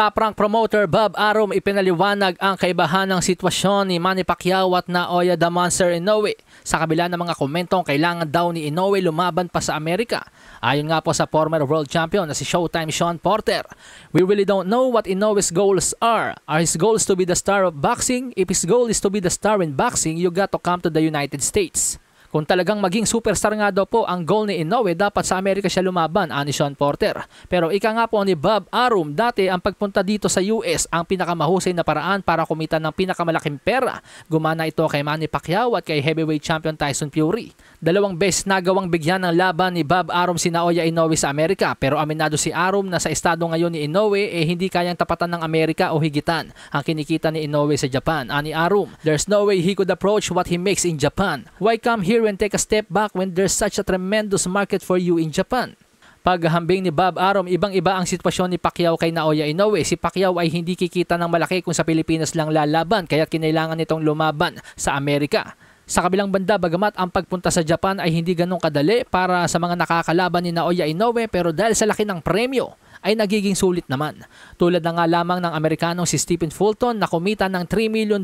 Top rank promoter Bob Arum ipinaliwanag ang kaibahan ng sitwasyon ni Manny Pacquiao at Naoya the Monster Inoue sa kabila ng mga komentong kailangan daw ni Inoue lumaban pa sa Amerika. Ayon nga po sa former world champion na si Showtime Shawn Porter, "We really don't know what Inoue's goals are. Are his goals to be the star of boxing? If his goal is to be the star in boxing, you got to come to the United States." Kung talagang maging superstar nga daw po ang goal ni Inoue, dapat sa Amerika siya lumaban, ani Shawn Porter. Pero ika nga po ni Bob Arum, dati ang pagpunta dito sa US ang pinakamahusay na paraan para kumita ng pinakamalaking pera. Gumana ito kay Manny Pacquiao at kay heavyweight champion Tyson Fury. Dalawang beses nagawang bigyan ng laban ni Bob Arum si Naoya Inoue sa Amerika, pero aminado si Arum na sa estado ngayon ni Inoue hindi kayang tapatan ng Amerika o higitan ang kinikita ni Inoue sa Japan. Ani Arum, "There's no way he could approach what he makes in Japan. Why come here and take a step back when there's such a tremendous market for you in Japan?" Paghahambing ni Bob Arum, ibang-iba ang sitwasyon ni Pacquiao kay Naoya Inoue. Si Pacquiao ay hindi kikita ng malaki kung sa Pilipinas lang lalaban, kaya kinailangan nitong lumaban sa Amerika. Sa kabilang banda, bagamat ang pagpunta sa Japan ay hindi ganong kadali para sa mga nakakalaban ni Naoya Inoue, pero dahil sa laki ng premyo ay nagiging sulit naman. Tulad na nga lamang ng Amerikanong si Stephen Fulton na kumita ng $3 million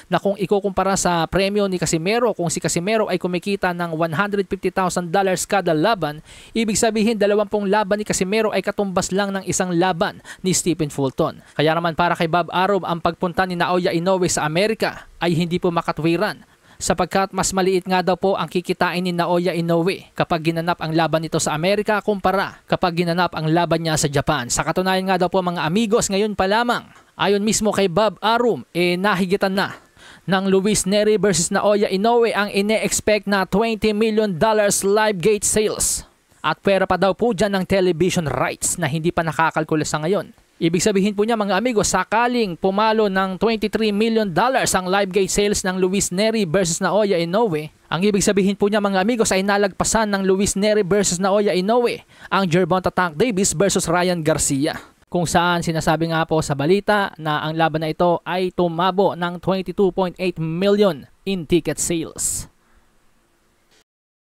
na kung ikukumpara sa premyo ni Casimero, kung si Casimero ay kumikita ng $150,000 kada laban, ibig sabihin 20 laban ni Casimero ay katumbas lang ng isang laban ni Stephen Fulton. Kaya naman para kay Bob Arum, ang pagpunta ni Naoya Inoue sa Amerika ay hindi po makatwiran, sapagkat mas maliit nga daw po ang kikitain ni Naoya Inoue kapag ginanap ang laban nito sa Amerika kumpara kapag ginanap ang laban niya sa Japan. Sa katunayan nga daw po mga amigos, ngayon pa lamang, ayon mismo kay Bob Arum, nahigitan na ng Luis Nery versus Naoya Inoue ang ine-expect na $20 million live gate sales. At pwera pa daw po dyan ng television rights na hindi pa nakakalkula sa ngayon. Ibig sabihin po niya mga amigos, sakaling pumalo ng $23 million ang live gate sales ng Luis Nery versus Naoya Inoue, ang ibig sabihin po niya mga amigos ay nalagpasan ng Luis Nery versus Naoya Inoue ang Gervonta Tank Davis versus Ryan Garcia. Kung saan sinasabi nga po sa balita na ang laban na ito ay tumabo ng 22.8 million in ticket sales.